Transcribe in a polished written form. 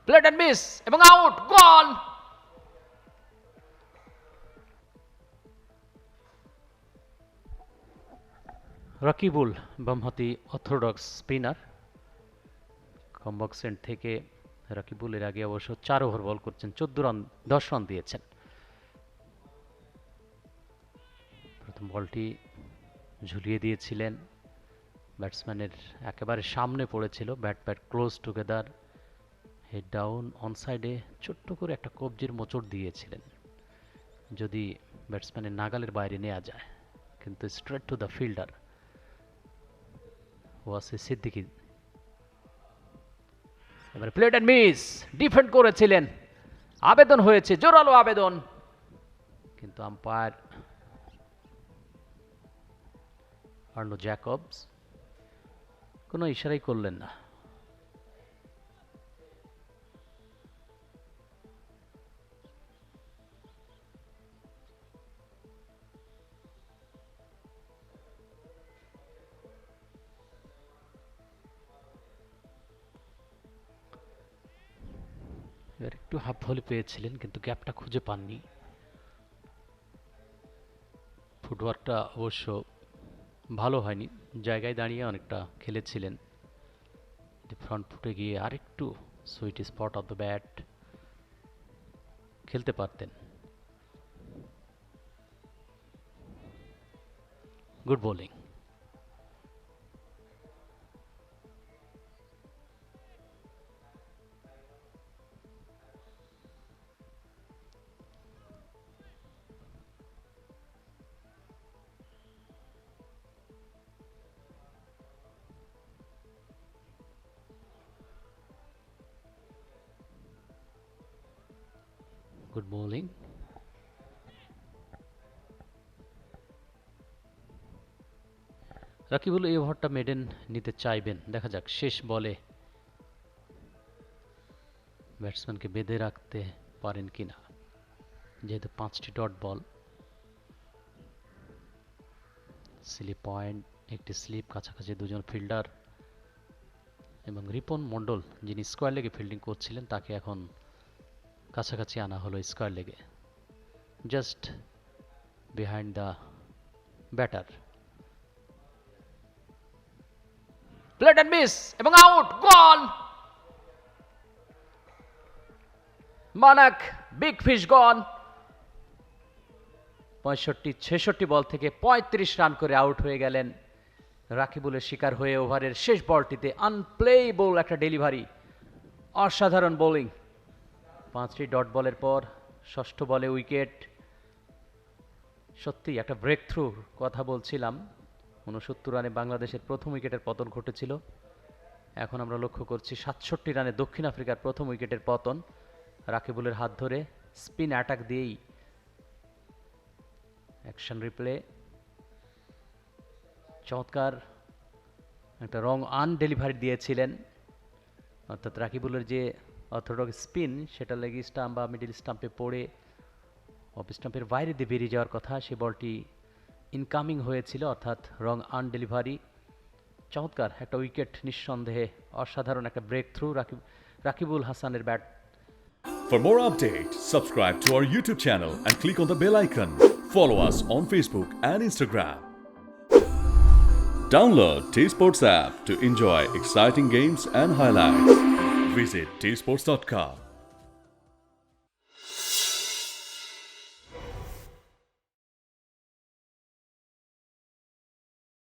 Plate and miss এবং out, গল। রাকিবুল বামহাতি অর্থোডক্স স্পিনার। কমবক্স এন্ড থেকে রাকিবুল এর আগে অবশ্য 4 ওভার বল করছেন, 10 রান দিয়েছেন। প্রথম বলটি ঝুলিয়ে দিয়েছিলেন, ব্যাটসম্যানের একেবারে সামনে পড়েছিল, bat close together, head down on সাইডে ছোট্ট করে একটা কবজির মোচড় দিয়েছিলেন যদি ব্যাটসম্যানের নাগালের বাইরে নেওয়া যায়, কিন্তু straight to the fielder Wasi Siddiqui. এবারে প্লেট অ্যান্ড মিস, ডিফেন্ড করেছিলেন, আবেদন হয়েছে, জোরালো আবেদন, কিন্তু আম্পায়ার আর্নো জ্যাকবস কোনো ইশারাই করলেন না। এবার একটু হাফ ভলি পেয়েছিলেন, কিন্তু গ্যাপটা খুঁজে পাননি। ফুটওয়ার্কটা অবশ্য ভালো হয়নি, জায়গায় দাঁড়িয়ে অনেকটা খেলেছিলেন, ফ্রন্ট ফুটে গিয়ে আরেকটু sweet spot of the bat খেলতে পারতেন। Good bowling. Good bowling. Rakibul এই ওভারটা মেডেন নিতে চাইবেন, দেখা যাক শেষ বলে ব্যাটসম্যানকে বেঁধে রাখতে পারেন কিনা, যেহেতু 5টি ডট বল। স্লিপ পয়েন্ট, একটি স্লিপ, কাছাকাছি দুজন ফিল্ডার এবং রিপন মন্ডল যিনি স্কোয়ার লেগে ফিল্ডিং করছিলেন তাকে এখন কাছাকাছি আনা হলো স্কোয়ার লেগে, just behind the batter. Plate and miss এবং আউট, গল। মানাক বিগ ফিশ গন। 65-66 বল থেকে 35 রান করে আউট হয়ে গেলেন। রাকিবুলের শিকার হয়ে ওভারের শেষ বলটিতে আনপ্লেয়েবল একটা ডেলিভারি, অসাধারণ বোলিং। 5টি ডট বলের পর ষষ্ঠ বলে উইকেট। সত্যি একটা ব্রেক থ্রুর কথা বলছিলাম, 69 রানে বাংলাদেশের প্রথম উইকেটের পতন ঘটেছিল, এখন আমরা লক্ষ্য করছি 67 রানে দক্ষিণ আফ্রিকার প্রথম উইকেটের পতন রাকিবুলের হাত ধরে স্পিন অ্যাটাক দিয়েই। অ্যাকশন রিপ্লে, চমৎকার একটা রং আন ডেলিভারি দিয়েছিলেন, অর্থাৎ রাকিবুলের যে অর্থোডক্স স্পিন সেটা লেগ স্টাম্প বা মিডিল স্টাম্পে পড়ে অফ স্টাম্পের বাইরে দিয়ে বেরিয়ে যাওয়ার কথা, সে বলটি ইনকামিং হয়েছিল, অর্থাৎ রং আন ডেলিভারি। চমৎকার একটা উইকেট, নিঃসন্দেহে অসাধারণ একটা ব্রেক থ্রু রাকিবুল হাসানের bat. For more updates, subscribe to our YouTube channel and click on the bell icon. Follow us on Facebook and Instagram. Download T-Sports app to enjoy exciting games and highlights. Visit tsports.com.